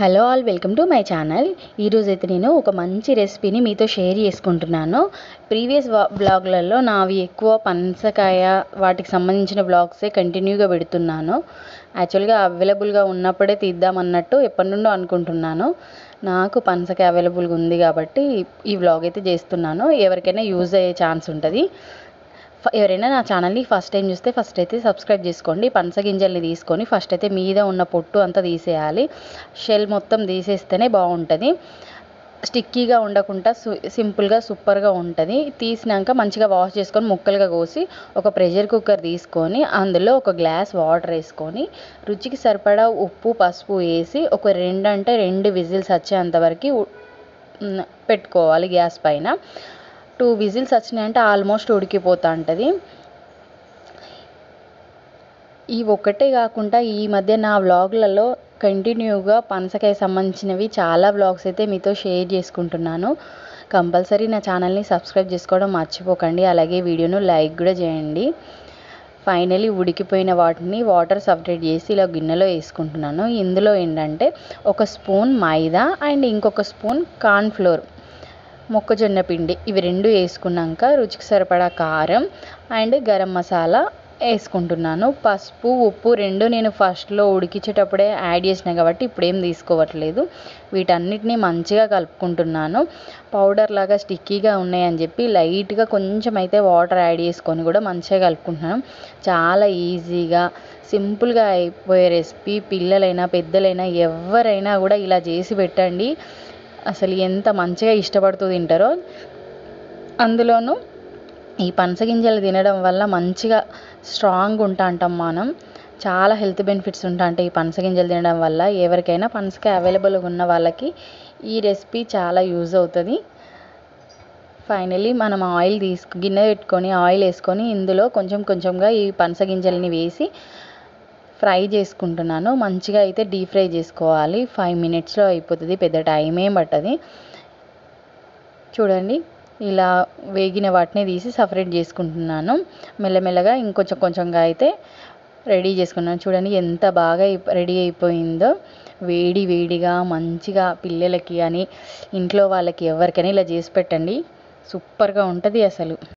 Hello all, welcome to my channel. ఈరోజైతే నేను ఒక మంచి రెసిపీని మీతో షేర్ చేసుకుంటున్నాను. ప్రీవియస్ బ్లాగ్లలో నావి ఎక్కువ పనసకాయ వాటికి సంబంధించిన బ్లాగ్సే కంటిన్యూగా పెడుతున్నాను. యాక్చువల్గా అవైలబుల్గా ఉన్నప్పుడే తీద్దామన్నట్టు ఎప్పటి నుండో అనుకుంటున్నాను. నాకు పనసకాయ అవైలబుల్గా ఉంది కాబట్టి ఈ బ్లాగ్ అయితే చేస్తున్నాను. ఎవరికైనా యూజ్ అయ్యే ఛాన్స్ ఉంటుంది. ఎవరైనా నా ఛానల్ని ఫస్ట్ టైం చూస్తే ఫస్ట్ అయితే సబ్స్క్రైబ్ చేసుకోండి. పనస గింజల్ని తీసుకొని ఫస్ట్ అయితే మీద ఉన్న పొట్టు అంతా తీసేయాలి. షెల్ మొత్తం తీసేస్తేనే బాగుంటుంది. స్టిక్కీగా ఉండకుండా సింపుల్గా సూపర్గా ఉంటుంది. తీసినాక మంచిగా వాష్ చేసుకొని ముక్కలుగా కోసి ఒక ప్రెషర్ కుక్కర్ తీసుకొని అందులో ఒక గ్లాస్ వాటర్ వేసుకొని రుచికి సరిపడా ఉప్పు పసుపు వేసి ఒక 2 విజిల్స్ వచ్చేంతవరకు పెట్టుకోవాలి గ్యాస్ పైన. 2 విజిల్స్ వచ్చినాయంటే ఆల్మోస్ట్ ఉడికిపోతూ ఉంటుంది. ఈ ఒక్కటే కాకుండా ఈ మధ్య నా వ్లాగ్లలో కంటిన్యూగా పనసకాయ సంబంధించినవి చాలా వ్లాగ్స్ అయితే మీతో షేర్ చేసుకుంటున్నాను. కంపల్సరీ నా ఛానల్ని సబ్స్క్రైబ్ చేసుకోవడం మర్చిపోకండి. అలాగే వీడియోను లైక్ కూడా చేయండి. ఫైనలీ ఉడికిపోయిన వాటిని వాటర్ సపరేట్ చేసి ఇలా గిన్నెలో వేసుకుంటున్నాను. ఇందులో ఏంటంటే 1 స్పూన్ మైదా అండ్ ఇంకొక స్పూన్ కార్న్ఫ్లోర్ మొక్కజొన్న పిండి, ఇవి 2 వేసుకున్నాక రుచికి సరిపడా కారం అండ్ గరం మసాలా వేసుకుంటున్నాను. పసుపు ఉప్పు 2 నేను ఫస్ట్లో ఉడికించేటప్పుడే యాడ్ చేసిన కాబట్టి ఇప్పుడేం తీసుకోవట్లేదు. వీటన్నిటిని మంచిగా కలుపుకుంటున్నాను. పౌడర్ లాగా స్టిక్కీగా ఉన్నాయని చెప్పి లైట్గా కొంచెం అయితే వాటర్ యాడ్ చేసుకొని కూడా మంచిగా కలుపుకుంటున్నాను. చాలా ఈజీగా సింపుల్గా అయిపోయే రెసిపీ. పిల్లలైనా పెద్దలైనా ఎవరైనా కూడా ఇలా చేసి పెట్టండి. అసలు ఎంత మంచిగా ఇష్టపడుతూ తింటారో. అందులోనూ ఈ పనస గింజలు తినడం వల్ల మంచిగా స్ట్రాంగ్ ఉంటాం మనం. చాలా హెల్త్ బెనిఫిట్స్ ఉంటాయి ఈ పనస గింజలు తినడం వల్ల. ఎవరికైనా పనసకాయ అవైలబుల్గా ఉన్న వాళ్ళకి ఈ రెసిపీ చాలా యూజ్ అవుతుంది. ఫైనలీ మనం గిన్నె పెట్టుకొని ఆయిల్ వేసుకొని ఇందులో కొంచెం కొంచెంగా ఈ పనస గింజల్ని వేసి ఫ్రై చేసుకుంటున్నాను. మంచిగా అయితే డీప్ ఫ్రై చేసుకోవాలి. 5 మినిట్స్లో అయిపోతుంది, పెద్ద టైం ఏం పట్టదు. చూడండి, ఇలా వేగిన వాటిని తీసి సపరేట్ చేసుకుంటున్నాను. మెల్లమెల్లగా ఇంకొంచెం కొంచెంగా అయితే రెడీ చేసుకున్నాను. చూడండి ఎంత బాగా రెడీ అయిపోయిందో. వేడి వేడిగా మంచిగా పిల్లలకి అని ఇంట్లో వాళ్ళకి ఎవరికైనా ఇలా చేసి పెట్టండి. సూపర్గా ఉంటుంది అసలు.